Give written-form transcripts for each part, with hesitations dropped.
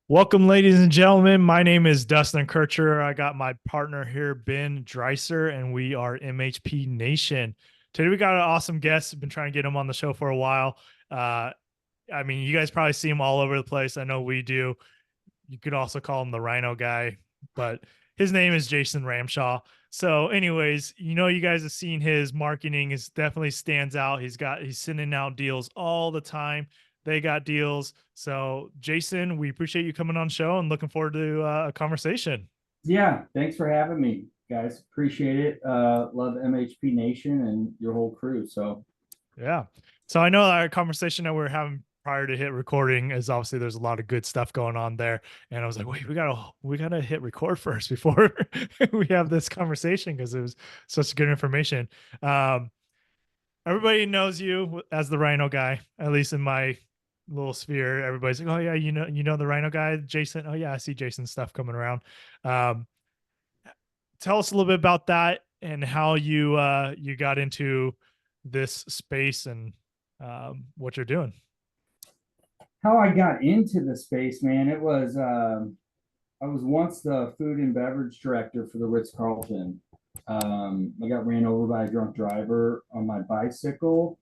Welcome, ladies and gentlemen. My name is Dustin Kircher. I got my partner here, Ben Dreicer, and we are MHP Nation. Today we got an awesome guest. Been trying to get him on the show for a while. Uh, you guys probably see him all over the place. I know we do. You could also call him the Rhino Guy, but his name is Jason Ramshaw. So, anyways, you guys have seen his marketing is definitely stands out. He's sending out deals all the time. They got deals. So, Jason, we appreciate you coming on show and looking forward to a conversation. Yeah, thanks for having me, guys. Appreciate it. Love MHP Nation and your whole crew. So Yeah. So I know our conversation that we are having prior to hit recording is obviously there's a lot of good stuff going on there. And I was like, wait, we gotta hit record first before we have this conversation because it was such good information. Um, Everybody knows you as the Rhino Guy, at least in my little sphere. Everybody's like, oh yeah, you know the Rhino Guy, Jason. Oh yeah, I see Jason's stuff coming around. Um, Tell us a little bit about that and how you got into this space and what you're doing. how I got into the space, man, I was once the food and beverage director for the Ritz-Carlton. I got ran over by a drunk driver on my bicycle,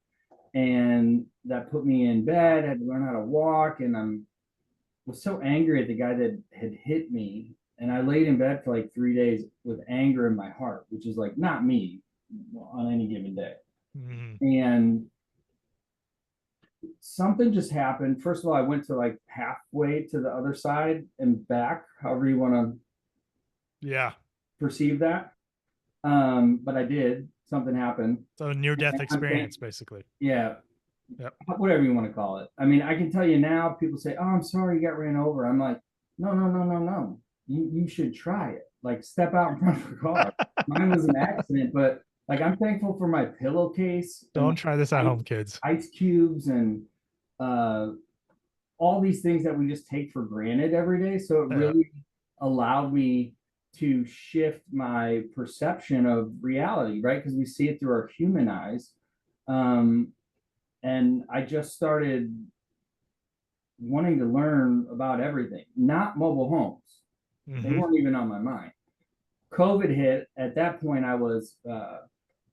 and that put me in bed. I had to learn how to walk, and I was so angry at the guy that had hit me. And I laid in bed for like 3 days with anger in my heart, which is like not me on any given day. Mhm. And something just happened. First of all, I went to like halfway to the other side and back, however you want to Yeah. perceive that. But I did. Something happened. So near death And I'm experience, basically. yeah, Yep. whatever you want to call it. I mean, I can tell you now, people say, "Oh, I'm sorry you got ran over." I'm like, no, no, no, no, no. You should try it. Like, step out in front of a car. Mine was an accident, but like, I'm thankful for my pillowcase and Don't try this at my home, kids. ice cubes and uh, all these things that we just take for granted every day. So it Yeah. really allowed me to shift my perception of reality, right? Because we see it through our human eyes. Um, and I just started wanting to learn about everything, not mobile homes. They Hmm. weren't even on my mind. COVID hit. At that point, I was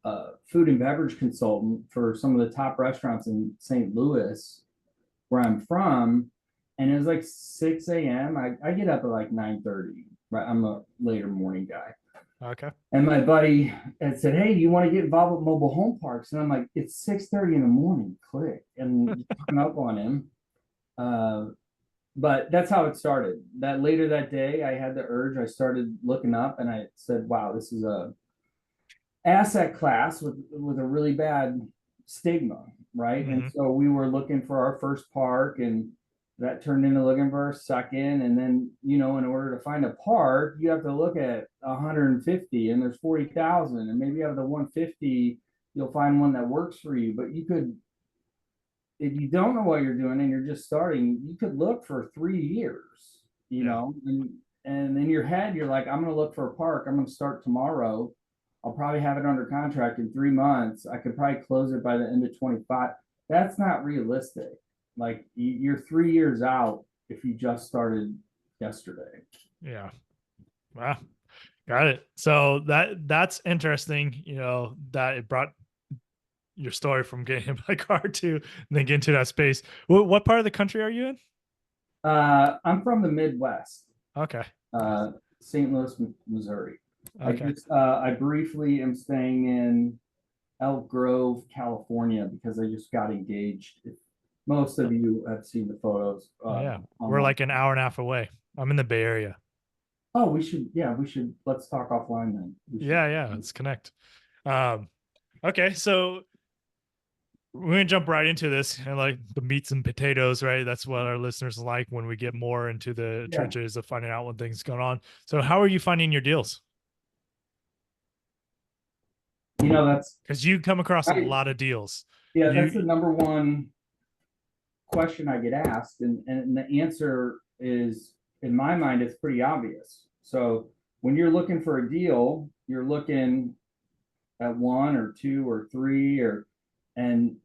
a food and beverage consultant for some of the top restaurants in St. Louis, where I'm from. And it was like 6 a.m. I get up at like 9:30. Right. I'm a later morning guy. Okay. And my buddy had said, "Hey, do you want to get involved with mobile home parks?" And I'm like, "It's 6:30 in the morning, click." And hung up on him. Uh, but that's how it started. That later that day, I had the urge. I started looking up and I said, "Wow, this is a asset class with a really bad stigma, right?" And Hmm. so we were looking for our first park, and that turned into looking for our second. And then, in order to find a park, you have to look at 150, and there's 40,000, and maybe out of the 150, you'll find one that works for you. But you could, if you don't know what you're doing and you're just starting, you could look for 3 years, Yeah. and in your head, you're like, I'm going to look for a park. I'm going to start tomorrow. I'll probably have it under contract in 3 months. I could probably close it by the end of 25. That's not realistic. Like, you're 3 years out if you just started yesterday. Yeah. Wow. Got it. So that's interesting, that it brought your story from getting hit by a car to then get into that space. What part of the country are you in? I'm from the Midwest, Okay. Nice. uh, St. Louis, Missouri. Okay. I briefly am staying in Elk Grove, California, because I just got engaged. Most of you have seen the photos Yeah. We're online. like an hour and a half away. I'm in the Bay Area. Oh, we should. Let's talk offline then. We should. Yeah, yeah. Let's connect. Um, okay, so we're gonna jump right into this and like the meats and potatoes, right? That's what our listeners like when we get more into the Yeah, trenches of finding out when things going on. So how are you finding your deals? that's Because you come across a I, lot of deals. yeah, that's the You number one question I get asked, and the answer is, in my mind, it's pretty obvious. So when you're looking for a deal, you're looking at one or two or three, and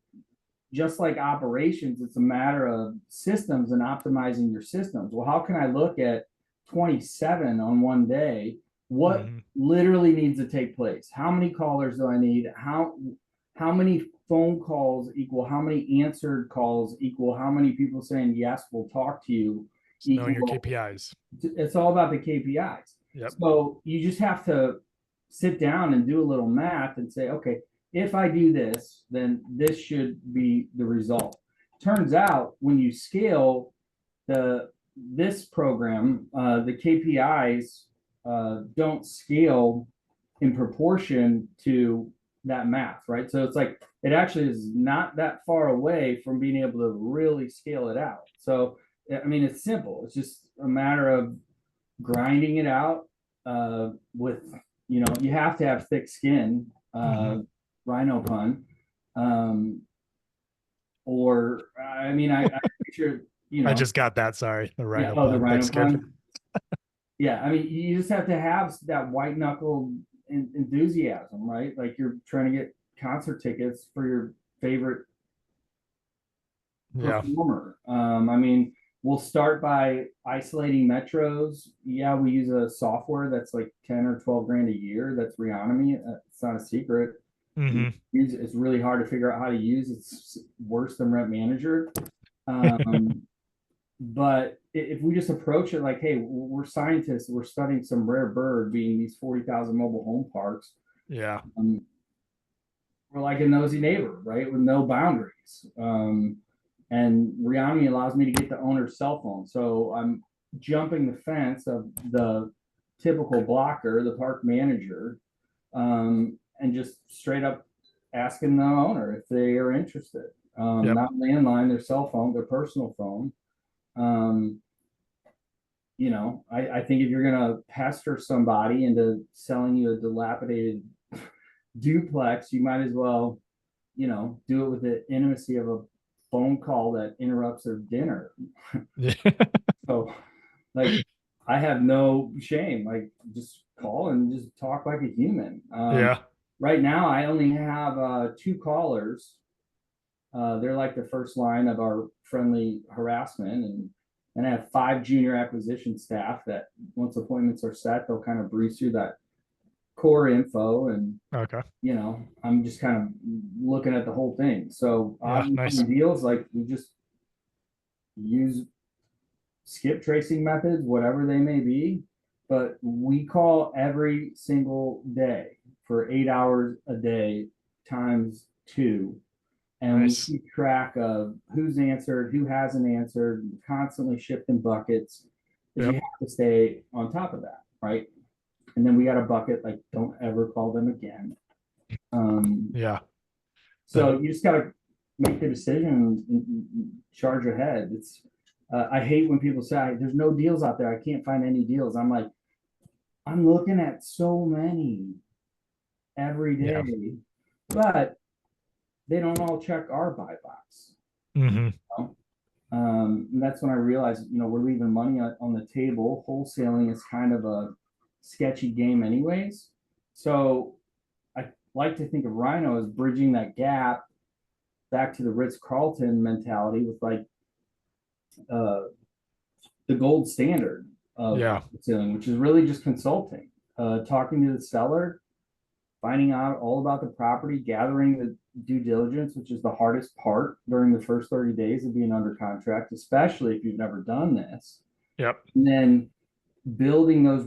just like operations, it's a matter of systems and optimizing your systems. Well, how can I look at 27 on one day? What literally needs to take place? How many callers do I need? How many phone calls equal how many answered calls equal how many people saying yes, we'll talk to you knowing your equal. KPIs. It's all about the KPIs. Yep. So you just have to sit down and do a little math and say, okay, if I do this, then this should be the result. Turns out when you scale this program, the KPIs don't scale in proportion to that math, right? So it's like it actually is not that far away from being able to really scale it out. So I mean, it's simple. It's just a matter of grinding it out with, you know, you have to have thick skin, rhino pun. Or, I mean, I picture, you know. I just got that. Sorry. The rhino pun. The rhino pun. Yeah. I mean, you just have to have that white knuckle enthusiasm, right? Like you're trying to get concert tickets for your favorite performer. I mean, we'll start by isolating metros. Yeah, we use a software that's like 10 or 12 grand a year. That's Rhino. It's not a secret. It's really hard to figure out how to use. It's worse than Rent Manager. But if we just approach it like, hey, we're scientists, we're studying some rare bird being these 40,000 mobile home parks. Yeah. We're like a nosy neighbor, right? With no boundaries. And Reami allows me to get the owner's cell phone. So I'm jumping the fence of the typical blocker, the park manager, and just straight up asking the owner if they are interested. Not landline, their cell phone, their personal phone. You know, I think if you're gonna pester somebody into selling you a dilapidated duplex, you might as well, you know, do it with the intimacy of a phone call that interrupts their dinner. So, like, I have no shame. Like, just call and just talk like a human. Right now, I only have 2 callers. They're like the first line of our friendly harassment, and I have 5 junior acquisition staff that once appointments are set, they'll kind of breeze through that core info, and you know, I'm just kind of looking at the whole thing. So nice. deals, like we just use skip tracing methods, whatever they may be, but we call every single day for 8 hours a day times 2. And we keep track of who's answered, who hasn't answered, constantly shifting buckets. You have to stay on top of that, right? And then we got a bucket like, don't ever call them again. So you just got to make the decision and charge ahead. It's I hate when people say there's no deals out there. I can't find any deals. I'm like, I'm looking at so many every day, but they don't all check our buy box. You know? And that's when I realized, you know, we're leaving money on the table. Wholesaling is kind of a sketchy game anyways. So I like to think of Rhino as bridging that gap back to the Ritz-Carlton mentality with like the gold standard of wholesaling, which is really just consulting, talking to the seller, finding out all about the property, gathering the due diligence, which is the hardest part during the first 30 days of being under contract, especially if you've never done this. And then building those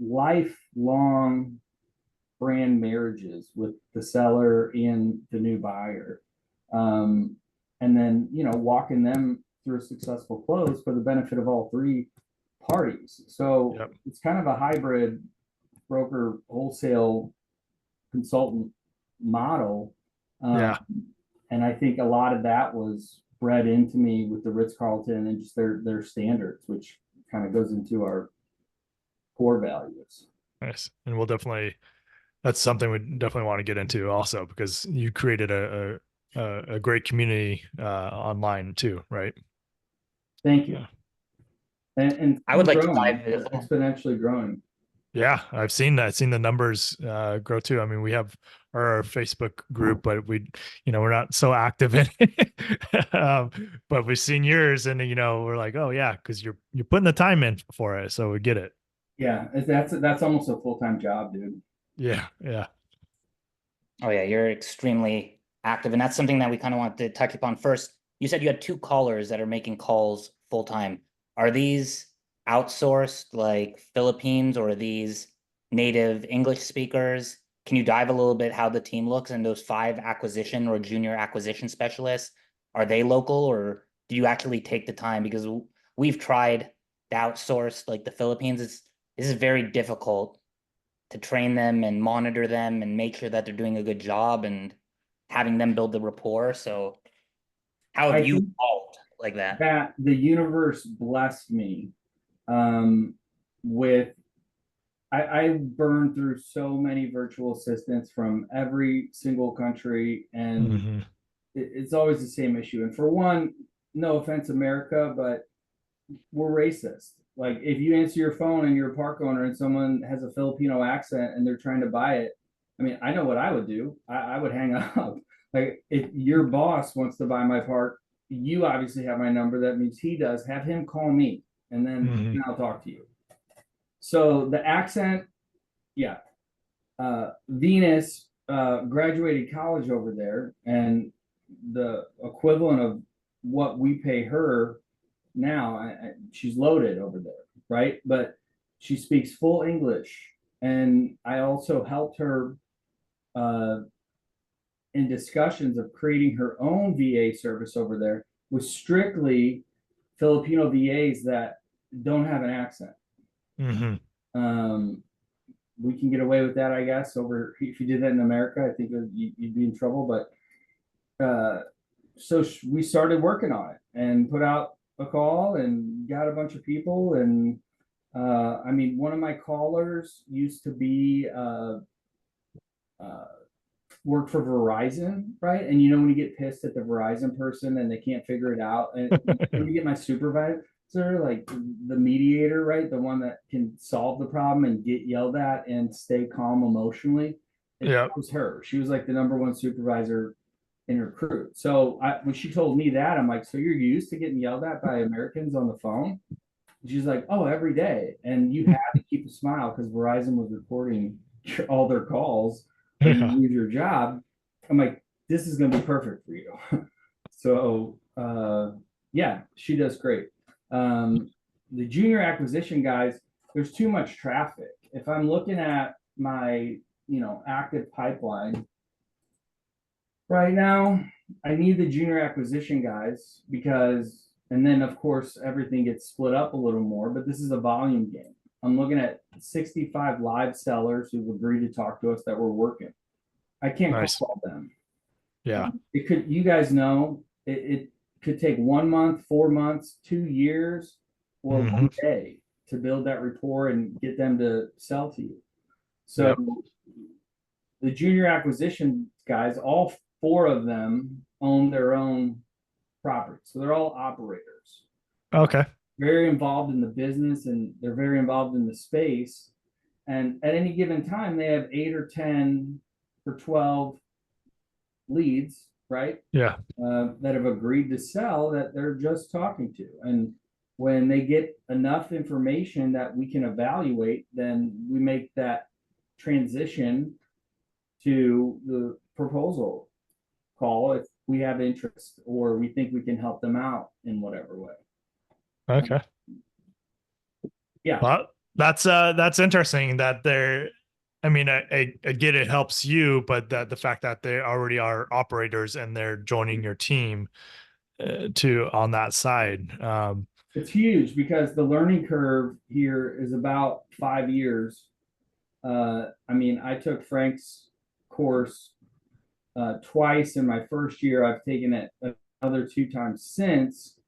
lifelong brand marriages with the seller and the new buyer. And then, you know, walking them through a successful close for the benefit of all 3 parties. So it's kind of a hybrid broker wholesale consultant model. And I think a lot of that was bred into me with the Ritz-Carlton and just their standards, which kind of goes into our core values. Nice. And we'll definitely, that's something we definitely want to get into also, because you created a great community online too, right? Thank you. And I would like growing, to dive exponentially growing. Yeah, I've seen that. I've seen the numbers grow too. I mean, we have our Facebook group, but we're not so active in it. But we've seen yours, and we're like, oh yeah, because you're putting the time in for it, so we get it. Yeah, that's almost a full-time job, dude. Yeah, yeah. Oh yeah, you're extremely active, and that's something that we kind of wanted to touch upon first. You said you had two callers that are making calls full time. Are these outsourced, like Philippines, or are these native English speakers? Can you dive a little bit how the team looks and those five acquisition or junior acquisition specialists? Are they local, or do you actually take the time? Because we've tried to outsource like the Philippines. This is very difficult to train them and monitor them and make sure that they're doing a good job and having them build the rapport. So how have I you think evolved like that? that the universe blessed me um, with I burned through so many virtual assistants from every single country, and Hmm. it's always the same issue. And for one, no offense, America, but we're racist. Like if you answer your phone and you're a park owner and someone has a Filipino accent and they're trying to buy it, I mean, I know what I would do. I would hang up. Like if your boss wants to buy my park, you obviously have my number. That means he does. Have him call me, and then Hmm. I'll talk to you. So the accent, yeah. Venus graduated college over there, and the equivalent of what we pay her now, she's loaded over there, right? But she speaks full English, and I also helped her uh, in discussions of creating her own VA service over there with strictly Filipino VAs that don't have an accent. Hmm. Um, we can get away with that, I guess. Over if you did that in America, I think you'd be in trouble. But so we started working on it and put out a call and got a bunch of people. And I mean, one of my callers used to be uh, work for Verizon, right? And you know when you get pissed at the Verizon person and they can't figure it out, and when you get my supervisor, like the mediator, right, the one that can solve the problem and get yelled at and stay calm emotionally, it Yeah. was her. She was like the number one supervisor in her crew. So when she told me that, I'm like, so you're used to getting yelled at by Americans on the phone? She's like, oh, every day. And you had to keep a smile because Verizon was recording all their calls or you Yeah. lose your job. I'm like, this is going to be perfect for you. So, yeah, she does great. The junior acquisition guys, there's too much traffic. If I'm looking at my, active pipeline right now, I need the junior acquisition guys because, and then of course, everything gets split up a little more, but this is a volume game. I'm looking at 65 live sellers who've agreed to talk to us that we're working. I can't call Nice. all them. Yeah. It could, you guys know, it could take 1 month, 4 months, 2 years, or Hmm. 1 day to build that rapport and get them to sell to you. So Yep. the junior acquisition guys, all four of them own their own property. So they're all operators, Okay. very involved in the business, and they're very involved in the space. And at any given time, they have 8 or 10 or 12 leads, right? Yeah. That have agreed to sell that they're just talking to. And when they get enough information that we can evaluate, then we make that transition to the proposal call if we have interest or we think we can help them out in whatever way. Okay. Yeah, Well, that's interesting that they're, I mean, I get it helps you, but that the fact that they already are operators and they're joining your team to on that side. it's huge because the learning curve here is about 5 years. I mean, I took Frank's course twice in my first year. I've taken it another 2 times since,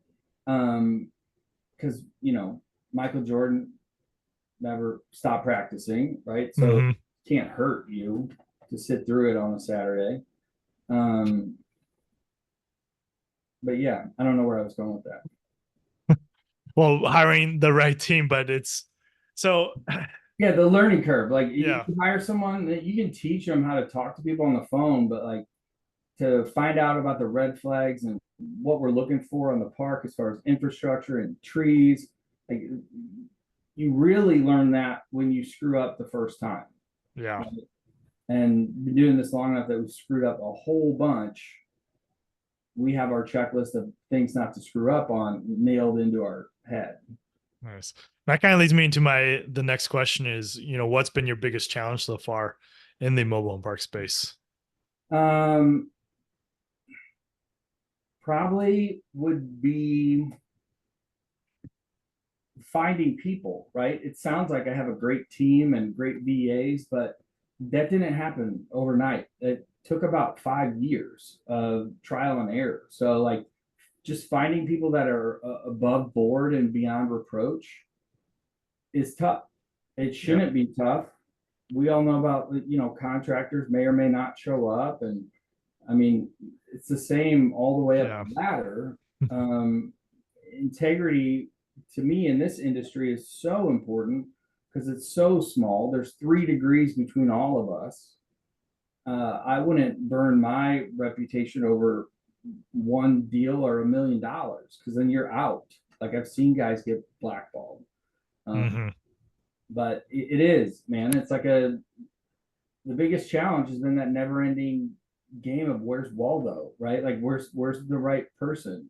because Michael Jordan never stopped practicing, right? So it Hmm. can't hurt you to sit through it on a Saturday. Um, but yeah, I don't know where I was going with that. Well, hiring the right team, but it's so. Yeah, the learning curve. Like you Yeah. can hire someone that you can teach them how to talk to people on the phone, but like to find out about the red flags and what we're looking for on the park as far as infrastructure and trees, like you really learn that when you screw up the first time. Yeah. Right? And been doing this long enough that we've screwed up a whole bunch. We have our checklist of things not to screw up on nailed into our head. Nice. That kind of leads me into the next question is, what's been your biggest challenge so far in the mobile home park space? Um, Probably would be finding people, right? It sounds like I have a great team and great VAs, but that didn't happen overnight. It took about 5 years of trial and error. So, like, just finding people that are above board and beyond reproach is tough. It shouldn't be tough. We all know about, contractors may or may not show up. And I mean, it's the same all the way up Yeah. the ladder. Integrity to me in this industry is so important because it's so small. There's 3 degrees between all of us. I wouldn't burn my reputation over one deal or $1 million because then you're out. Like I've seen guys get blackballed. Mm-hmm. But it is, man. It's like the biggest challenge has been that never ending game of where's Waldo, right? Like where's the right person?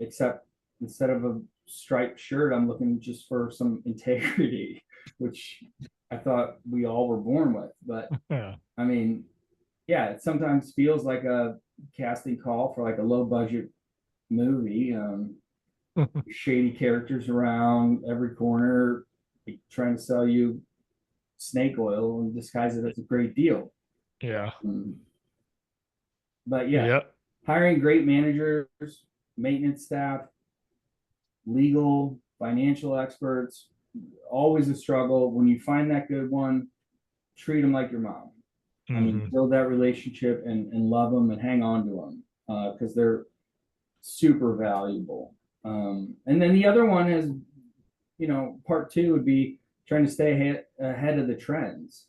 Except instead of a striped shirt, I'm looking just for some integrity, which I thought we all were born with. But Yeah. I mean, yeah, it sometimes feels like a casting call for like a low budget movie. Shady characters around every corner, like, trying to sell you snake oil and disguise it as a great deal. Yeah. But yeah, Yeah. hiring great managers, maintenance staff, legal, financial experts, always a struggle. When you find that good one, treat them like your mom. I mean, Mm-hmm. build that relationship and love them and hang on to them because they're super valuable. And then the other one is, part two would be trying to stay ahead of the trends.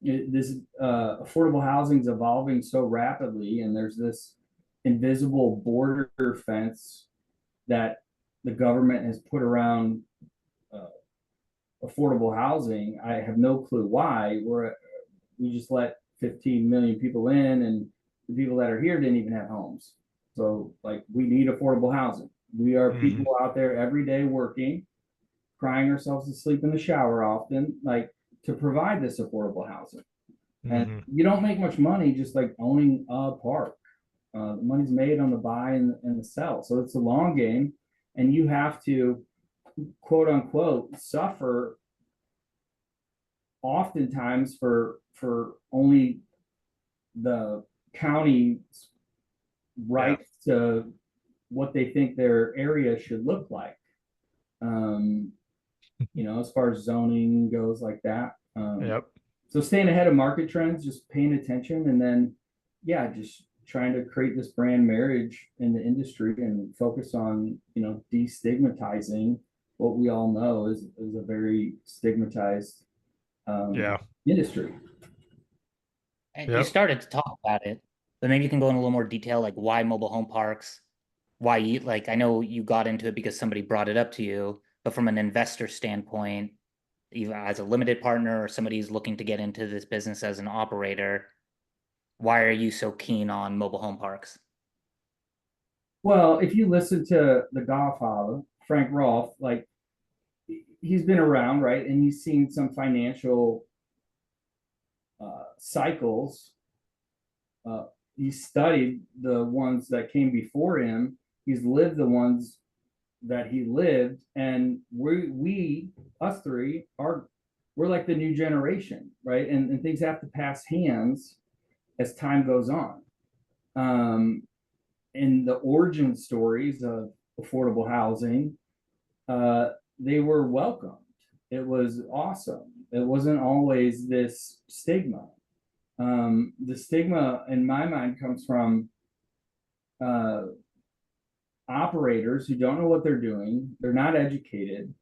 This affordable housing is evolving so rapidly, and there's this invisible border fence that the government has put around uh, affordable housing. I have no clue why. We just let 15 million people in, and the people that are here didn't even have homes. So, like, we need affordable housing. We are Mm-hmm. people out there every day working, crying ourselves to sleep in the shower often, like to provide this affordable housing. And Mm-hmm. you don't make much money just like owning a park. The money's made on the buy and the sell. So it's a long game, and you have to, quote unquote, suffer oftentimes for only the county's Yeah. right to what they think their area should look like. Um, as far as zoning goes, like that. Yep. So staying ahead of market trends, just paying attention, and then, yeah, just trying to create this brand marriage in the industry and focus on, destigmatizing what we all know is a very stigmatized Yeah. industry. And you Yep. started to talk about it, but maybe you can go in a little more detail, like why mobile home parks, why you like, I know you got into it because somebody brought it up to you, but from an investor standpoint, either as a limited partner or somebody who's looking to get into this business as an operator, why are you so keen on mobile home parks? Well, if you listen to the Godfather, Frank Rolfe, like he's been around, right? And he's seen some financial cycles. He's studied the ones that came before him. He's lived the ones that he lived, and we us three we're like the new generation, right? And things have to pass hands as time goes on. In the origin stories of affordable housing, they were welcomed. It was awesome. It wasn't always this stigma. The stigma, in my mind, comes from uh, operators who don't know what they're doing. They're not educated.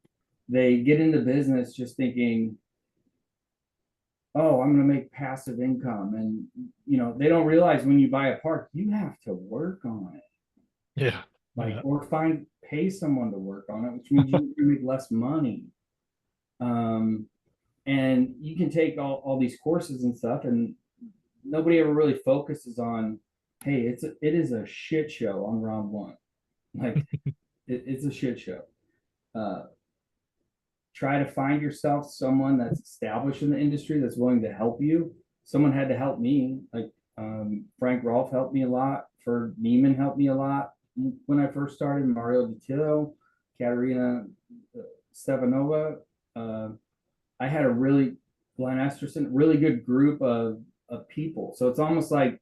they get into business just thinking, oh, I'm going to make passive income. And, they don't realize when you buy a park, you have to work on it. Yeah. Like, or pay someone to work on it, which means you make less money. And you can take all these courses and stuff, and nobody ever really focuses on, hey, it is a shit show on round one. Like, it's a shit show. Try to find yourself someone that's established in the industry that's willing to help you. Someone had to help me. Like, Frank Rolfe helped me a lot. Ferd Neiman helped me a lot when I first started. Mario DiTillo, Katerina Stevanova. I had Glenn Esterson, really good group of people. So it's almost like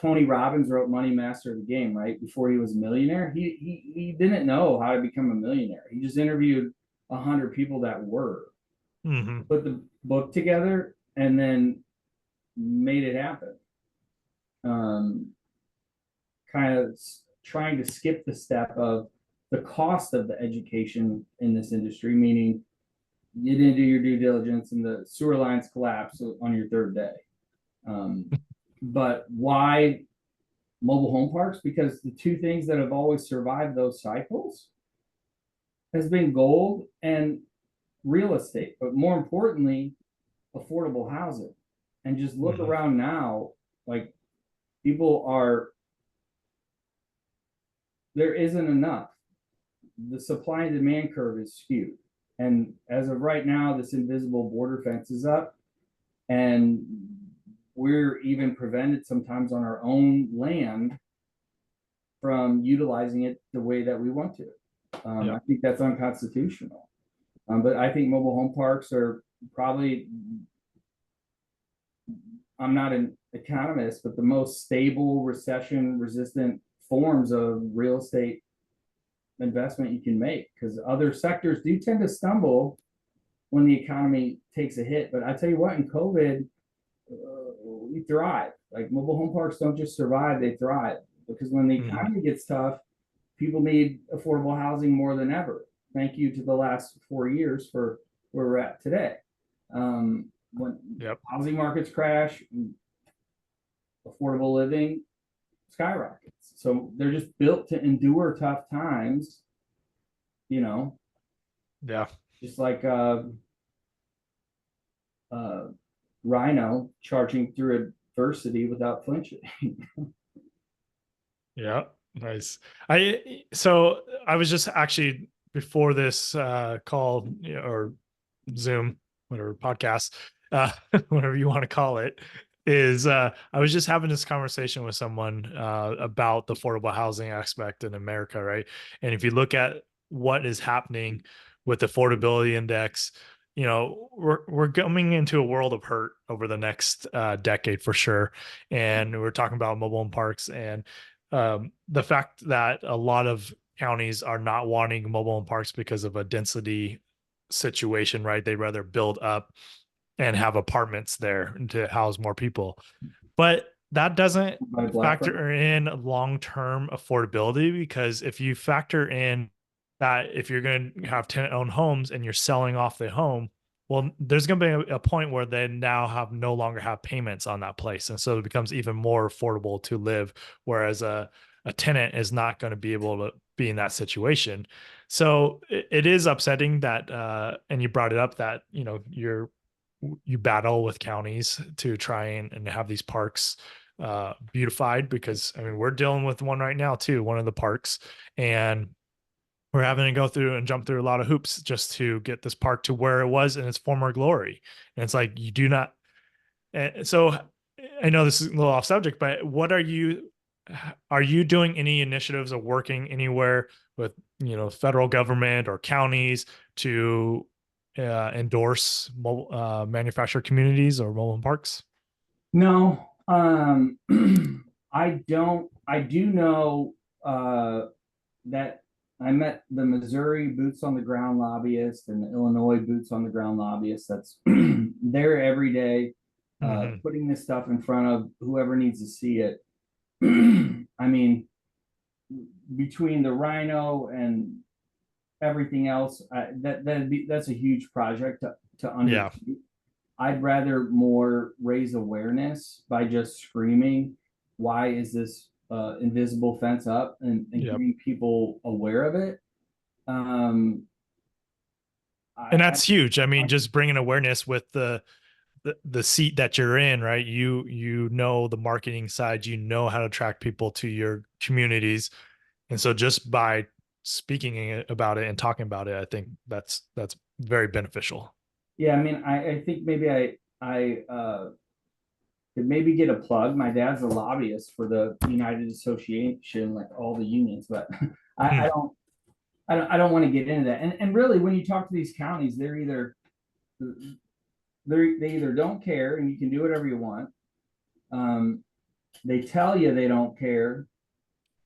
Tony Robbins wrote Money Master of the Game, right? Before he was a millionaire. He didn't know how to become a millionaire. He just interviewed 100 people that were, put the book together, and then made it happen. Kind of trying to skip the step of the cost of the education in this industry, meaning you didn't do your due diligence and the sewer lines collapse on your third day. But why mobile home parks? Because the two things that have always survived those cycles has been gold and real estate, but more importantly, affordable housing. And just look around now, like, there isn't enough. The supply and demand curve is skewed. And as of right now, this invisible border fence is up, and we're even prevented sometimes on our own land from utilizing it the way that we want to. I think that's unconstitutional. But I think mobile home parks are probably, I'm not an economist, but the most stable, recession resistant forms of real estate investment you can make, because other sectors do tend to stumble when the economy takes a hit. But I tell you what, in COVID, we thrive. Like, mobile home parks don't just survive, they thrive, because when the economy gets tough, people need affordable housing more than ever. Thank you to the last 4 years for where we're at today. When housing markets crash, affordable living skyrockets. So they're just built to endure tough times, just like Rhino charging through adversity without flinching. Yeah, nice. So I was just actually, before this call, or Zoom, whatever, podcast, whatever you want to call it, is I was just having this conversation with someone about the affordable housing aspect in America, right? And if you look at what is happening with the affordability index, we're coming into a world of hurt over the next decade for sure. And we're talking about mobile home parks, and the fact that a lot of counties are not wanting mobile home parks because of a density situation, right? They'd rather build up and have apartments there to house more people. But that doesn't factor in long-term affordability, because if you factor in that if you're going to have tenant-owned homes and you're selling off the home, well, there's going to be a point where they now no longer have payments on that place. And so it becomes even more affordable to live, whereas a tenant is not going to be able to be in that situation. So it is upsetting that, and you brought it up, that, you battle with counties to try and have these parks beautified, because I mean, we're dealing with one right now too, one of the parks, and we're having to go through and jump through a lot of hoops just to get this park to where it was in its former glory. And it's like, you do not. And so I know this is a little off subject, but are you doing any initiatives or working anywhere with, federal government or counties to endorse manufacturer communities or mobile home parks? No, I don't. I do know that I met the Missouri boots on the ground lobbyist and the Illinois boots on the ground lobbyist that's there every day, putting this stuff in front of whoever needs to see it. I mean, between the Rhino and everything else, that's a huge project to Yeah. undertake. I'd rather more raise awareness by just screaming, why is this invisible fence up, and Yep. getting people aware of it. And I, that's huge. I mean, just bringing awareness with the seat that you're in, right? You know the marketing side, you know how to attract people to your communities. And so just by speaking about it and talking about it, I think that's very beneficial. yeah, I mean, I think maybe I could maybe get a plug. My dad's a lobbyist for the United Association, like all the unions, but I, I Hmm. don't I don't want to get into that. And really, when you talk to these counties, they either don't care and you can do whatever you want. They tell you they don't care,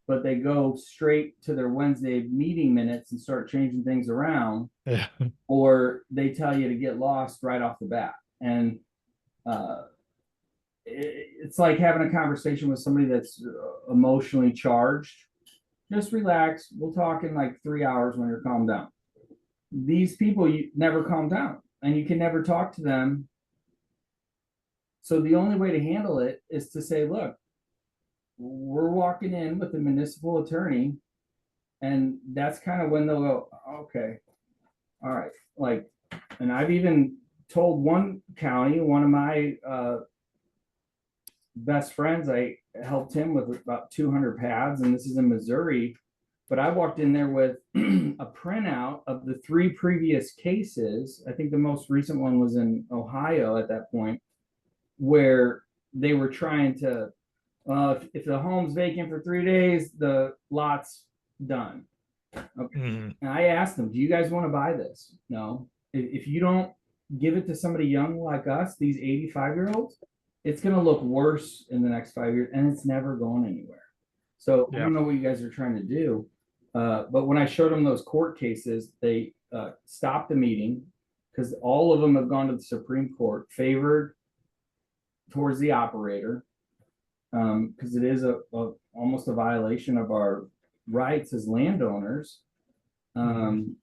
but they go straight to their Wednesday meeting minutes and start changing things around, Yeah. or they tell you to get lost right off the bat. And uh, it's like having a conversation with somebody that's emotionally charged. Just relax. We'll talk in like 3 hours when you're calmed down. These people, you never calm down, and you can never talk to them. So the only way to handle it is to say, look, we're walking in with the municipal attorney, and that's kind of when they'll go, okay, all right. Like, and I've even told one county, one of my best friends, I helped him with about 200 pads, and this is in Missouri. But I walked in there with a printout of the 3 previous cases. I think the most recent one was in Ohio at that point, where they were trying to, if the home's vacant for 3 days, the lot's done. Okay. Mhm. And I asked them, do you guys want to buy this? No. If you don't give it to somebody young like us, these 85-year-olds, it's going to look worse in the next 5 years, and it's never going anywhere. So I Yeah. don't know what you guys are trying to do. But when I showed them those court cases, they stopped the meeting because all of them have gone to the Supreme Court, favored towards the operator, because it is almost a violation of our rights as landowners. And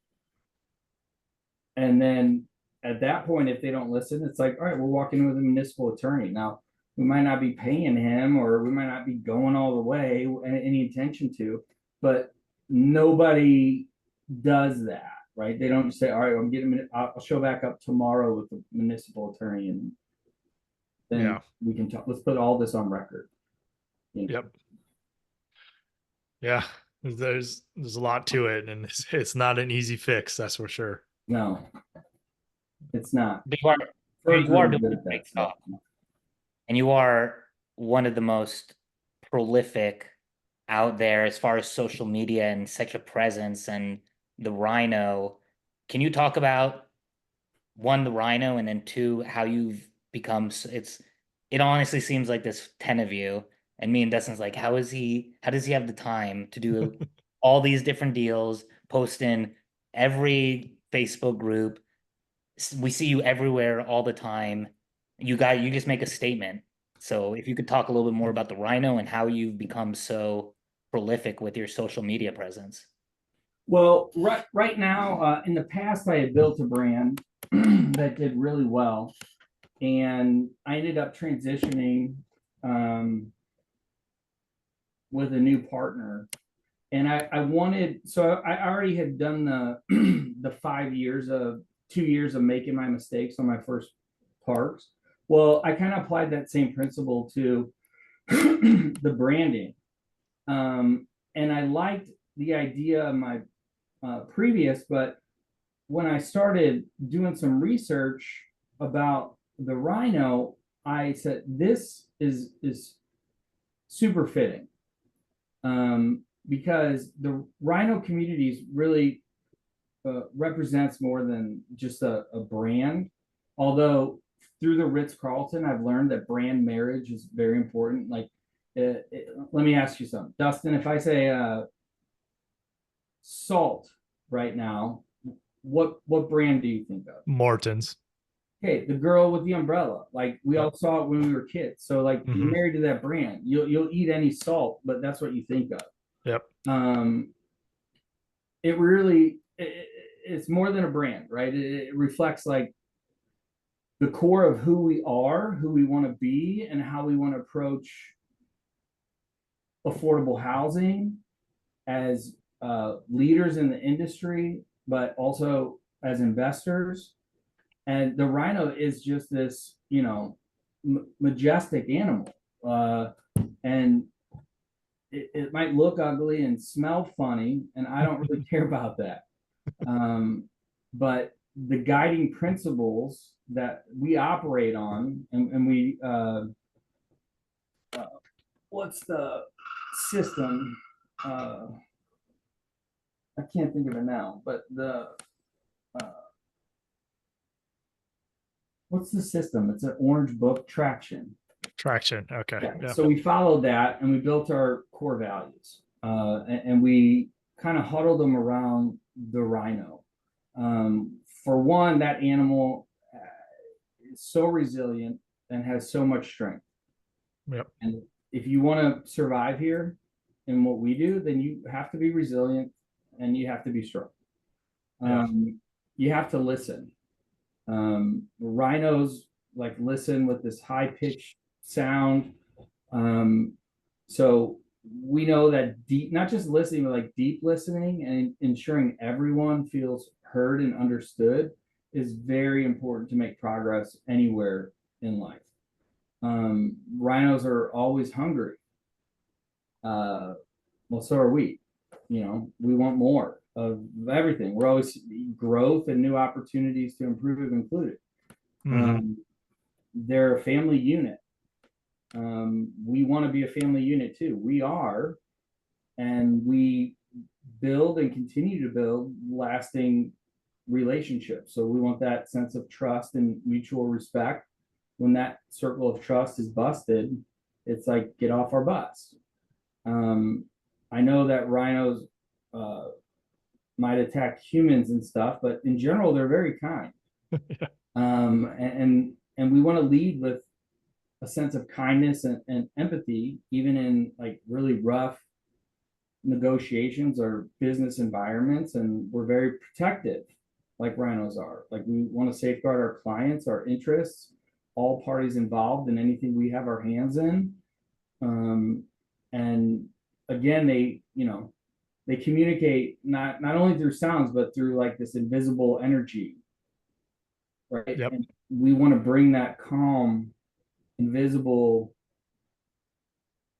then at that point, if they don't listen, it's like, all right, we're walking with a municipal attorney. Now, we might not be paying him, or we might not be going all the way, any intention to, but nobody does that, right? They don't just say, all right, I'm getting, I'll show back up tomorrow with the municipal attorney, and then Yeah. we can talk. Let's put all this on record. You know? Yep. Yeah. There's a lot to it, and it's not an easy fix, that's for sure. No, it's not. But you are Ferg's you are really doing good a at great that stuff. job, and you are one of the most prolific out there as far as social media and such a presence and the Rhino. Can you talk about one, the Rhino, and then two, how you've become it honestly seems like there's 10 of you, and me and Dustin's like, how does he have the time to do all these different deals, post in every Facebook group? We see you everywhere all the time. You just make a statement. So if you could talk a little bit more about the Rhino and how you've become so prolific with your social media presence. Well, right now, in the past, I had built a brand that did really well, and I ended up transitioning with a new partner. And I wanted, so I already had done the the 2 years of making my mistakes on my first parks. Well, I kind of applied that same principle to the branding. And I liked the idea of my previous, but when I started doing some research about the Rhino, I said this is super fitting, because the Rhino communities really represents more than just a brand. Although through the Ritz-Carlton, I've learned that brand marriage is very important. Like, let me ask you something, Dustin. If I say salt right now, what brand do you think of? Morton's. Okay, the girl with the umbrella. Like, we all saw it when we were kids. So like, you're Mhm. married to that brand. You'll eat any salt, but that's what you think of. Yep. It really it's more than a brand, right? It reflects like the core of who we are, who we want to be, and how we want to approach affordable housing as leaders in the industry, but also as investors. And the rhino is just this, majestic animal. And it might look ugly and smell funny, and I don't really care about that. But the guiding principles that we operate on, and we, what's the system? I can't think of it now, but what's the system? It's an orange book, traction. Traction. Okay. Yeah. Yeah. So we followed that and we built our core values. And we kind of huddled them around the rhino. For one, that animal is so resilient and has so much strength. Yep. And if you want to survive here in what we do, then you have to be resilient and you have to be strong. Yeah. You have to listen. Rhinos like listen with this high pitched sound. So we know that deep, not just listening, but like deep listening and ensuring everyone feels heard and understood is very important to make progress anywhere in life. Rhinos are always hungry. Well, so are we. We want more of everything. We're always growth and new opportunities to improve included. They're a family unit. We want to be a family unit too. We are, and we build and continue to build lasting relationships. So we want that sense of trust and mutual respect. When that circle of trust is busted, it's like, get off our bus. I know that rhinos might attack humans and stuff, but in general, they're very kind. Yeah. And we want to lead with a sense of kindness and empathy, even in like really rough negotiations or business environments. And we're very protective, like rhinos are. Like, we want to safeguard our clients, our interests, all parties involved in anything we have our hands in. And again, they communicate not only through sounds, but through like this invisible energy, right? Yep. And we want to bring that calm, invisible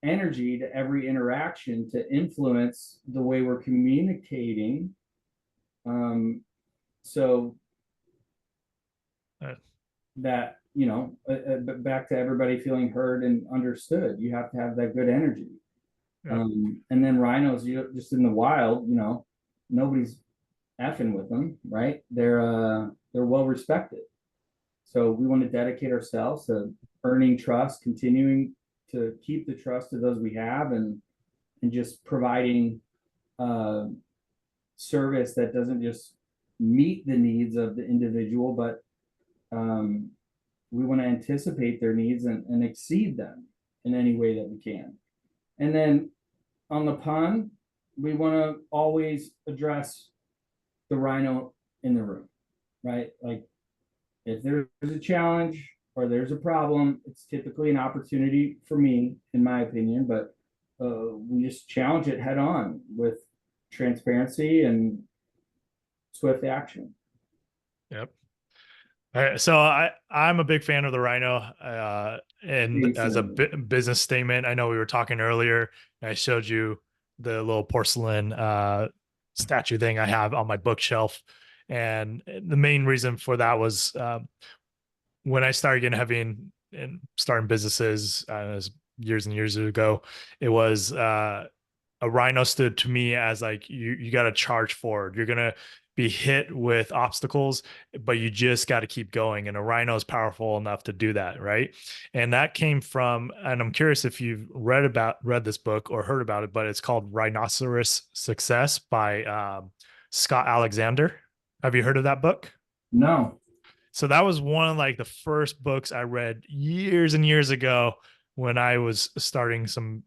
energy to every interaction to influence the way we're communicating. So that, back to everybody feeling heard and understood, you have to have that good energy. Yep. And then rhinos, just in the wild, nobody's effing with them, right? They're well respected. So we want to dedicate ourselves to earning trust, continuing to keep the trust of those we have, and just providing service that doesn't just meet the needs of the individual, but we want to anticipate their needs and exceed them in any way that we can. And then on the pun, we want to always address the rhino in the room, right? Like, if there's a challenge or there's a problem, it's typically an opportunity for me, in my opinion, but we just challenge it head on with transparency and swift action. Yep. All right, so I'm a big fan of the rhino, and as a business statement, I know we were talking earlier, and I showed you the little porcelain statue thing I have on my bookshelf, and the main reason for that was when I started getting heavy in starting businesses, years and years ago, it was a rhino stood to me as like, you got to charge forward. You're gonna be hit with obstacles, but you just got to keep going. And a rhino is powerful enough to do that, right? And that came from, and I'm curious if you've read this book or heard about it, but it's called Rhinoceros Success by Scott Alexander. Have you heard of that book? No. So that was one of like the first books I read years and years ago when I was starting some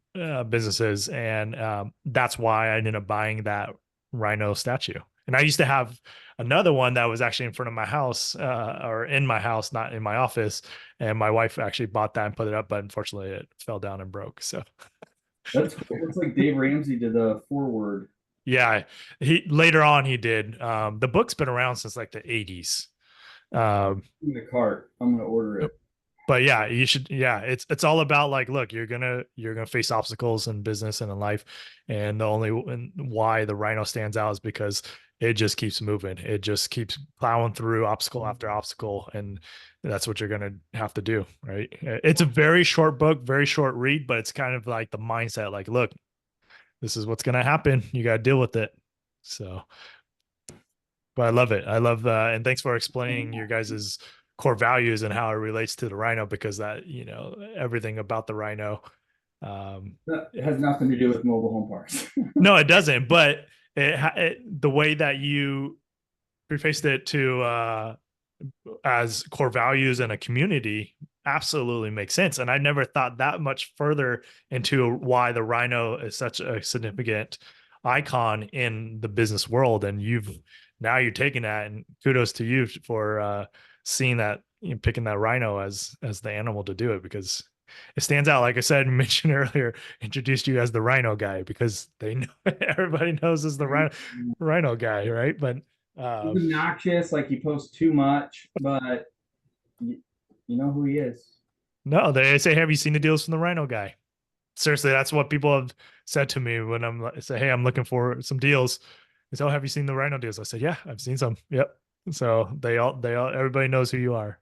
businesses, and that's why I ended up buying that rhino statue. And I used to have another one that was actually in front of my house, or in my house, not in my office. And my wife actually bought that and put it up, but unfortunately it fell down and broke. So That's cool. It's like Dave Ramsey did the forward. yeah, he later on he did. The book's been around since like the 80s. Um, In the cart. I'm gonna order it. but yeah, you should. Yeah, it's all about like, look, you're gonna face obstacles in business and in life, and the only and why the Rhino stands out is because it just keeps moving. It just keeps plowing through obstacle after obstacle, and that's what you're gonna have to do, right? It's a very short book, very short read, but it's kind of like the mindset, like, look, this is what's gonna happen. You got to deal with it. So, but I love it. I love and thanks for explaining your guys's core values and how it relates to the Rhino, because that, everything about the Rhino. It has nothing to do with mobile home parks. No, it doesn't. But the way that you prefaced it to as core values and a community absolutely makes sense. And I never thought that much further into why the Rhino is such a significant icon in the business world. And you're taking that, and kudos to you for seeing that, picking that Rhino as the animal to do it, because it stands out. Like I said, mentioned earlier, introduced you as the Rhino Guy because they know everybody knows as the Rhino Guy, right? But He's obnoxious, like he posts too much, but you know who he is. no, they say, "Have you seen the deals from the Rhino Guy?" Seriously, that's what people have said to me when say, "Hey, I'm looking for some deals." They say, "Oh, have you seen the Rhino deals?" I said, "Yeah, I've seen some." Yep. So everybody knows who you are.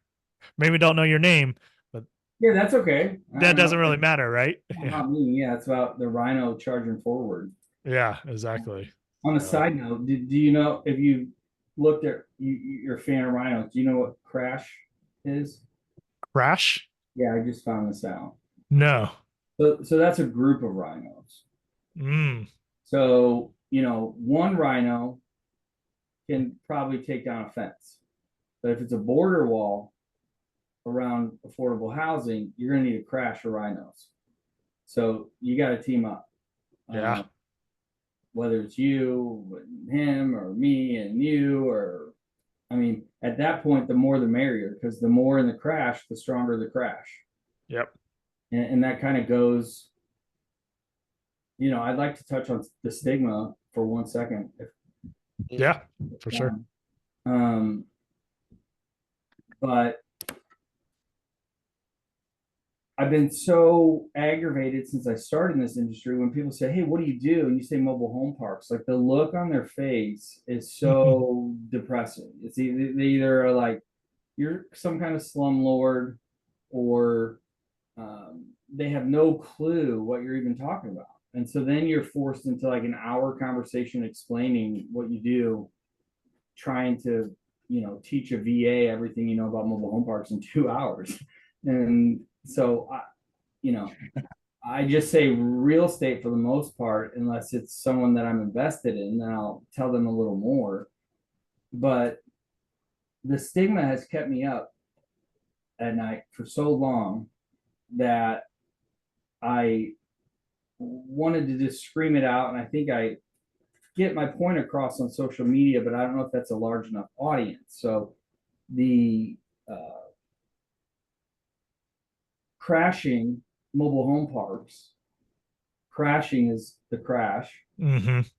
Maybe don't know your name, but Yeah, that's okay. that doesn't really matter, right? Yeah. Not me. Yeah, it's about the Rhino charging forward. Yeah, exactly. On a So, side note, do you know if you looked at you're a fan of rhinos? Do you know what crash is? crash? Yeah, I just found this out. No. So that's a group of rhinos. Mm. So one rhino can probably take down a fence, but if it's a border wall around affordable housing, you're going to need a crash of rhinos. So you got to team up. Yeah. Whether it's you, him, or me and you, or I mean, at that point, the more the merrier, because the more in the crash, the stronger the crash. Yep. And that kind of goes, I'd like to touch on the stigma for 1 second. Yeah, for sure. Um, but I've been so aggravated since I started in this industry when people say, "Hey, what do you do?" and you say mobile home parks. Like the look on their face is so depressing. It's they either are like, you're some kind of slumlord, or they have no clue what you're even talking about. And so then you're forced into like an hour conversation explaining what you do, trying to, teach a VA everything you know about mobile home parks in 2 hours. And so I just say real estate for the most part, unless it's someone that I'm invested in, then I'll tell them a little more. But the stigma has kept me up at night for so long that I wanted to just scream it out. And I think I get my point across on social media, but I don't know if that's a large enough audience. So the crashing mobile home parks, crashing is the crash, is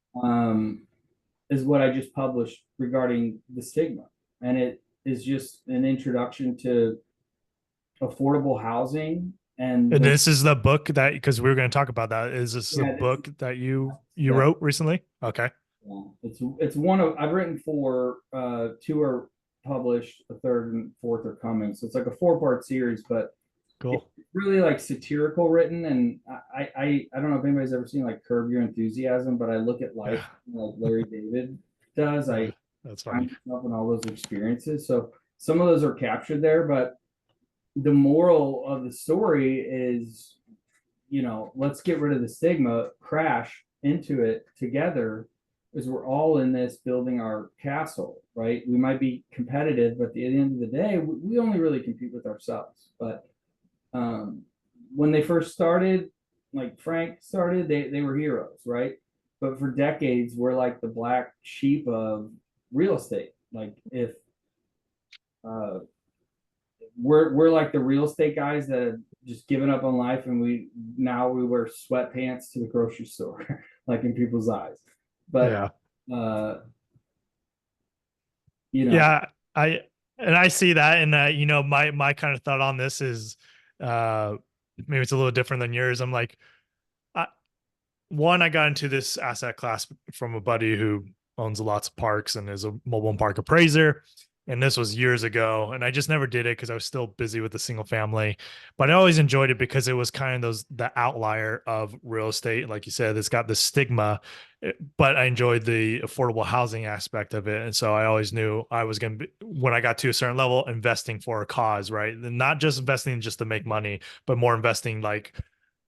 what I just published regarding the stigma. And it is just an introduction to affordable housing. And this is the book that, because we were going to talk about that. Is this the book that you wrote recently? Okay. Yeah, it's one of I've written four. Two are published, the third and fourth are coming. So it's like a 4-part series, but cool. It's really like satirical written. And I don't know if anybody's ever seen like Curb Your Enthusiasm, but I look at life like Larry David does. That's funny. Myself and all those experiences. So some of those are captured there, but the moral of the story is, let's get rid of the stigma, crash into it together, because we're all in this building our castle, right? We might be competitive, but at the end of the day, we only really compete with ourselves. But when they first started, like Frank started, they were heroes, right? but for decades we're like the black sheep of real estate. Like if uh we're like the real estate guys that have just given up on life, and we wear sweatpants to the grocery store, like in people's eyes. But Yeah. uh, you know, Yeah, I see that, and my kind of thought on this is, uh, maybe it's a little different than yours. I'm like, I, one, I got into this asset class from a buddy who owns lots of parks and is a mobile home park appraiser. And this was years ago. And I just never did it because I was still busy with the single family. But I always enjoyed it because it was kind of the outlier of real estate. Like you said, it's got this stigma, but I enjoyed the affordable housing aspect of it. And so I always knew I was going to be, when I got to a certain level, investing for a cause, right? And not just investing just to make money, but more investing like,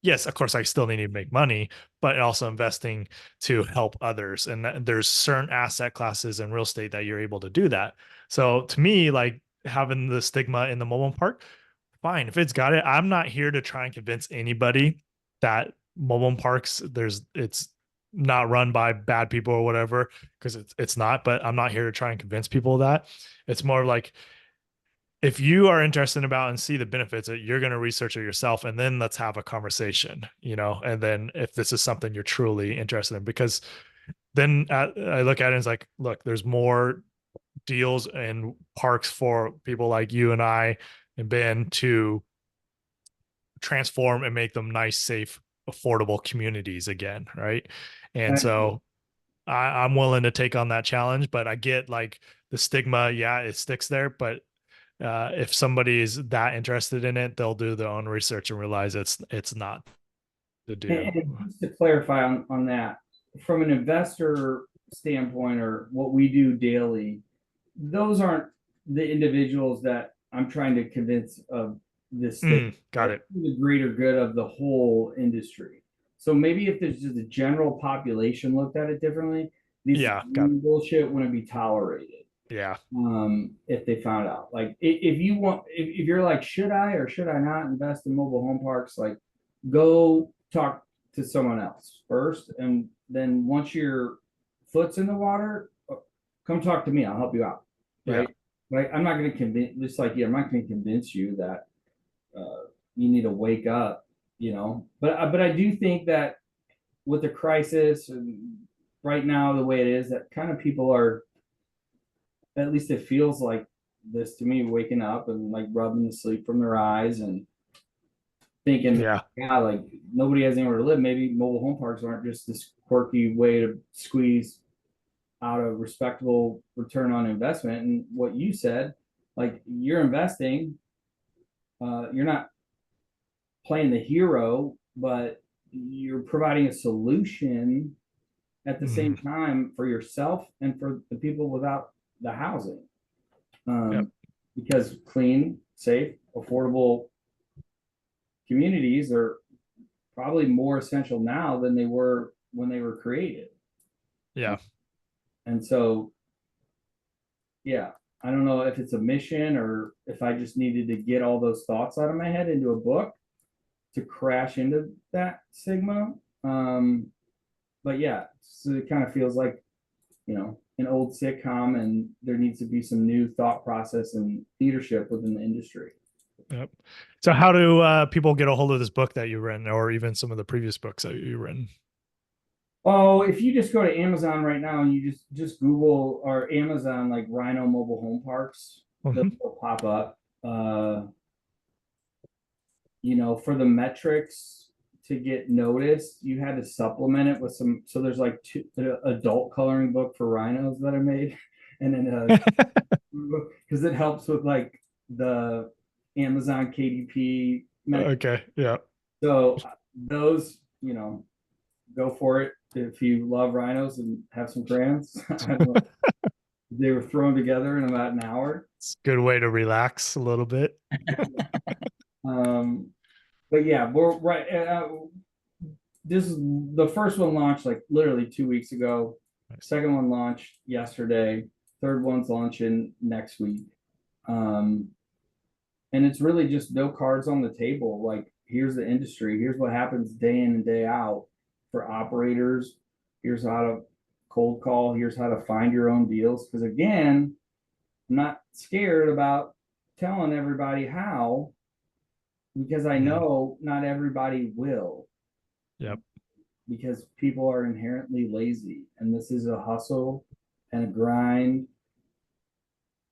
yes, of course, I still need to make money, but also investing to help others. And there's certain asset classes in real estate that you're able to do that. So to me, like having the stigma in the mobile home park, fine. If it's got it, I'm not here to try and convince anybody that mobile home parks, it's not run by bad people or whatever, because it's not, but I'm not here to try and convince people of that. It's more like, if you are interested about and see the benefits, you're going to research it yourself, and then let's have a conversation, and then if this is something you're truly interested in, because then I look at it as like, look, there's more deals and parks for people like you and I and Ben to transform and make them nice, safe, affordable communities again, right? And so I'm willing to take on that challenge, but I get like the stigma, yeah, it sticks there, but if somebody is that interested in it, they'll do their own research and realize it's not to do. and just to clarify on that, from an investor standpoint, or what we do daily, those aren't the individuals that I'm trying to convince of this thing. Got it. The greater good of the whole industry. So maybe if there's just a general population looked at it differently, this Yeah, got it. bullshit wouldn't be tolerated. Yeah, If they found out, like, if you want, if you're like, should I or should I not invest in mobile home parks, like, go talk to someone else first, and then once your foot's in the water, come talk to me, I'll help you out. yeah, Right. Right. I'm not going to convince, just like, yeah, I'm not going to convince you that you need to wake up, but I do think that with the crisis and right now the way it is, that kind of people are, at least it feels like this to me, waking up and like rubbing the sleep from their eyes and thinking, yeah, yeah, like nobody has anywhere to live. Maybe mobile home parks aren't just this quirky way to squeeze out a respectable return on investment. And what you said, like, you're investing, you're not playing the hero, but you're providing a solution at the same time for yourself and for the people without the housing. yep, Because clean, safe, affordable communities are probably more essential now than they were when they were created. yeah, And so, yeah, I don't know if it's a mission or if I just needed to get all those thoughts out of my head into a book to crash into that sigma. But yeah, so it kind of feels like, an old sitcom, and there needs to be some new thought process and leadership within the industry. yep. So how do people get a hold of this book that you've written, or even some of the previous books that you've written? Oh, if you just go to Amazon right now and you just Google or Amazon, like Rhino Mobile Home Parks, they'll pop up. For the metrics to get noticed, you had to supplement it with some. So there's like the adult coloring book for rhinos that I made, and then because it helps with like the Amazon KDP metrics. Okay, yeah. So those, go for it if you love rhinos and have some crayons. They were thrown together in about an hour. It's a good way to relax a little bit. But yeah, we're right. This is the first one launched like literally 2 weeks ago. Second one launched yesterday. Third one's launching next week. And it's really just no cards on the table. Like, here's the industry. Here's what happens day in and day out for operators, Here's how to cold call. Here's how to find your own deals. Because again, I'm not scared about telling everybody how, because I know not everybody will. Yep. Because people are inherently lazy, and this is a hustle and a grind.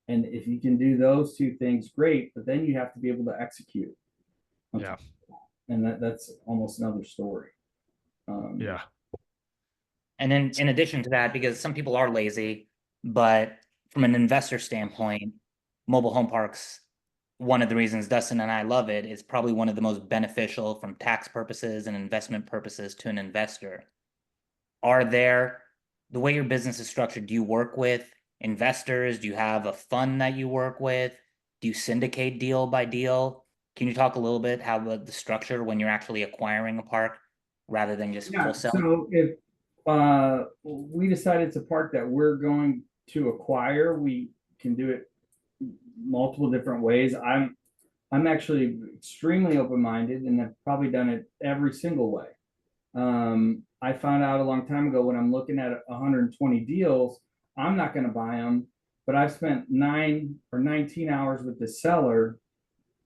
And if you can do those two things, great. But then you have to be able to execute. Yeah. And that's almost another story. Yeah. And then in addition to that, because some people are lazy, but from an investor standpoint, mobile home parks, one of the reasons Dustin and I love it is probably one of the most beneficial from tax purposes and investment purposes to an investor. Are there, the way your business is structured, do you work with investors? Do you have a fund that you work with? Do you syndicate deal by deal? Can you talk a little bit how the structure when you're actually acquiring a park rather than just Yeah. wholesale? So if we decide it's a park that we're going to acquire, we can do it multiple different ways. I'm actually extremely open-minded and have probably done it every single way. I found out a long time ago when I'm looking at 120 deals, I'm not going to buy them, but I've spent 9 or 19 hours with the seller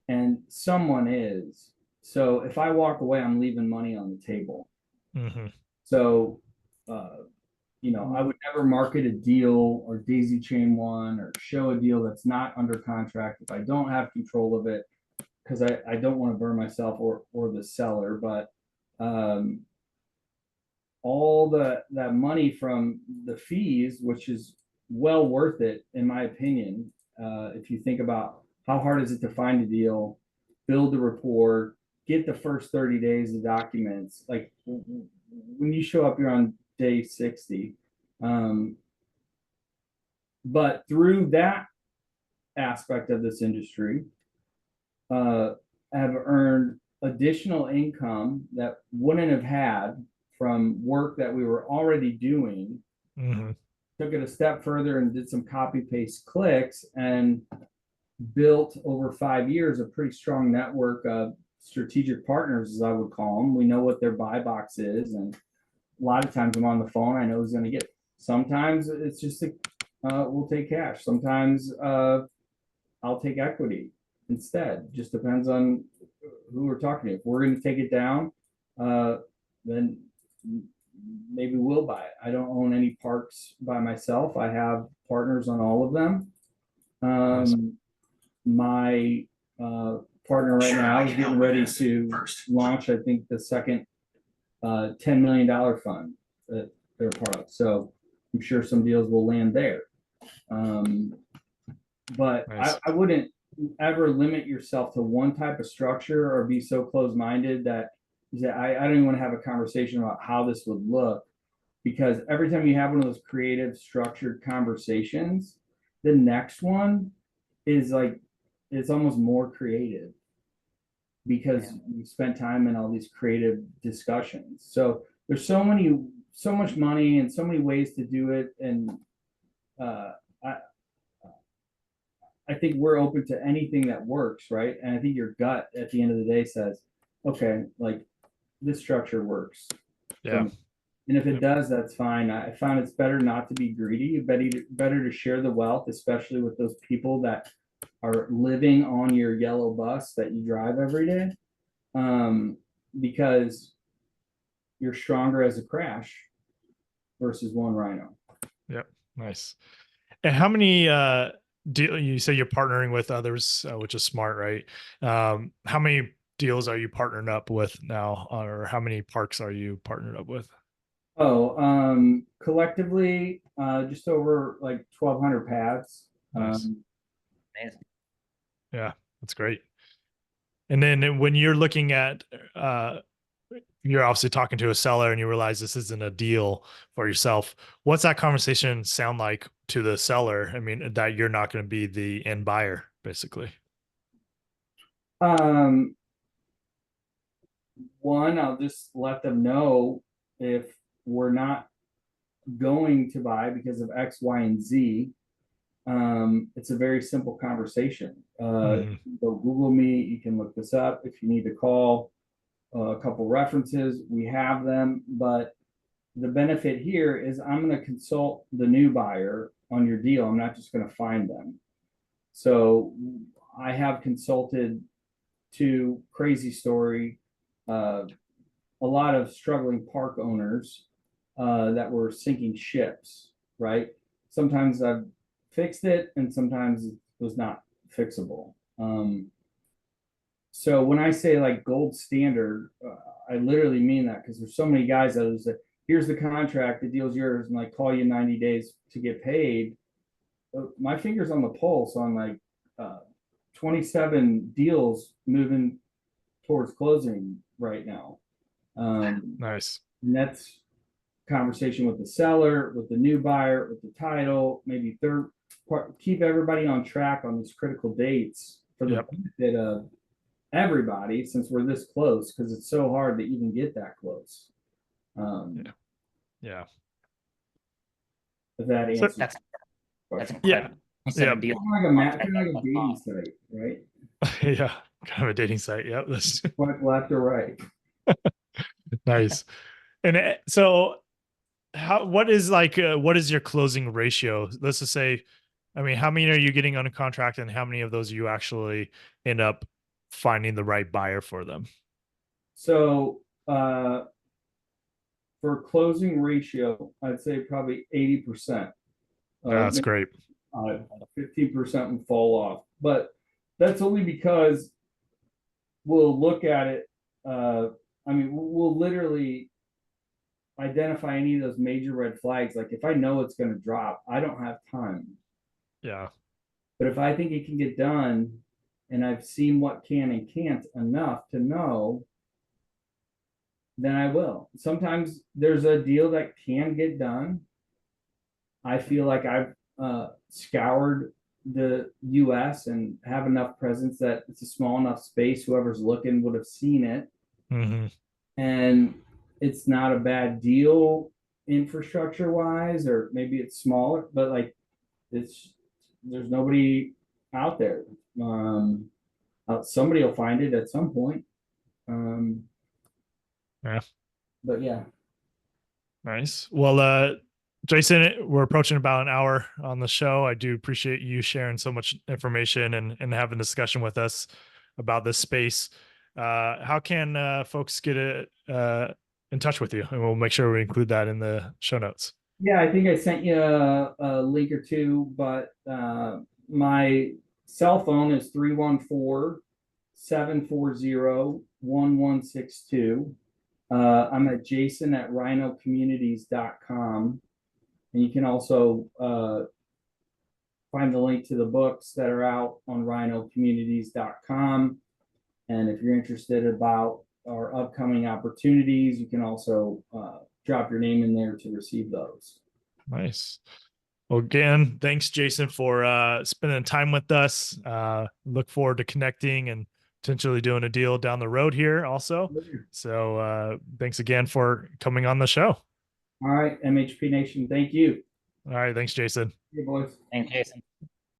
and someone is. So if I walk away, I'm leaving money on the table. Mm-hmm. So, I would never market a deal or daisy chain one or show a deal that's not under contract if I don't have control of it, because I don't want to burn myself or the seller. But all that money from the fees, which is well worth it in my opinion, if you think about how hard is it to find a deal, build the rapport, get the first 30 days of documents. Like when you show up, you're on day 60. But through that aspect of this industry, have earned additional income that wouldn't have had from work that we were already doing. Mm-hmm. Took it a step further and did some copy paste clicks and built over 5 years a pretty strong network of strategic partners, as I would call them. We know what their buy box is, and a lot of times I'm on the phone. I know who's going to get. Sometimes it's just we'll take cash. Sometimes I'll take equity instead. Just depends on who we're talking to. If we're going to take it down, then maybe we'll buy it. I don't own any parks by myself. I have partners on all of them. My partner right now is getting ready to launch, I think, the second $10 million fund that they're part of. So I'm sure some deals will land there. But Nice. I wouldn't ever limit yourself to one type of structure or be so closed-minded that you say, I don't even want to have a conversation about how this would look, because every time you have one of those creative, structured conversations, the next one is like, it's almost more creative because you spent time in all these creative discussions. So there's so much money and so many ways to do it. And I think we're open to anything that works, right? And I think your gut at the end of the day says, okay, like this structure works. Yeah. And if it does, that's fine. I found it's better not to be greedy, better to share the wealth, especially with those people that are living on your yellow bus that you drive every day, because you're stronger as a crash versus one Rhino. Yep. Nice. And how many you say you're partnering with others, which is smart, right? How many deals are you partnered up with now, or how many parks are you partnered up with? Collectively, just over like 1,200 paths. Nice. Amazing. Yeah, that's great. And then when you're looking at, you're obviously talking to a seller and you realize this isn't a deal for yourself. What's that conversation sound like to the seller? I mean, that you're not going to be the end buyer, basically. One, I'll just let them know if we're not going to buy because of X, Y, and Z. It's a very simple conversation. Go Google me. You can look this up. If you need to call a couple references, we have them. But the benefit here is I'm going to consult the new buyer on your deal. I'm not just going to find them. So I have consulted to crazy story, a lot of struggling park owners that were sinking ships, right? Sometimes I've fixed it and sometimes it was not fixable. So when I say like gold standard, I literally mean that because there's so many guys that will say, here's the contract, the deal's yours, and like call you 90 days to get paid. My finger's on the pulse on like 27 deals moving towards closing right now. Nice. And that's conversation with the seller, with the new buyer, with the title, maybe third part, keep everybody on track on these critical dates for the benefit of everybody, since we're this close, because it's so hard to even get that close. Yeah. If that So- answers. That's Yeah. incredible. Yeah. Kind of like a map, kind of like a dating site, right? Yeah. Kind of a dating site. Yep. That's Swipe left or right. nice. And so what is your closing ratio? Let's just say, I mean, how many are you getting on a contract and how many of those you actually end up finding the right buyer for them? So for closing ratio, I'd say probably 80%. That's great. 15% would fall off, but that's only because we'll look at it. I mean, we'll literally identify any of those major red flags. Like if I know it's going to drop, I don't have time. Yeah. But if I think it can get done and I've seen what can and can't enough to know, then I will. Sometimes there's a deal that can get done. I feel like I've scoured the US and have enough presence that it's a small enough space. Whoever's looking would have seen it. Mm-hmm. And it's not a bad deal infrastructure wise, or maybe it's smaller, but like there's nobody out there. Somebody will find it at some point. Yeah. But yeah. Nice. Well, Jason, we're approaching about an hour on the show. I do appreciate you sharing so much information and having a discussion with us about this space. How can folks get in touch with you? And we'll make sure we include that in the show notes. Yeah, I think I sent you a link or two, but my cell phone is 314-740-1162. I'm at Jason at rhinocommunities.com. And you can also find the link to the books that are out on rhinocommunities.com. And if you're interested about our upcoming opportunities, you can also drop your name in there to receive those. Nice. Well, again, thanks, Jason, for spending time with us. Look forward to connecting and potentially doing a deal down the road here also. So thanks again for coming on the show. All right, MHP Nation, thank you. All right. Thanks, Jason. Hey, boys. Thanks, Jason.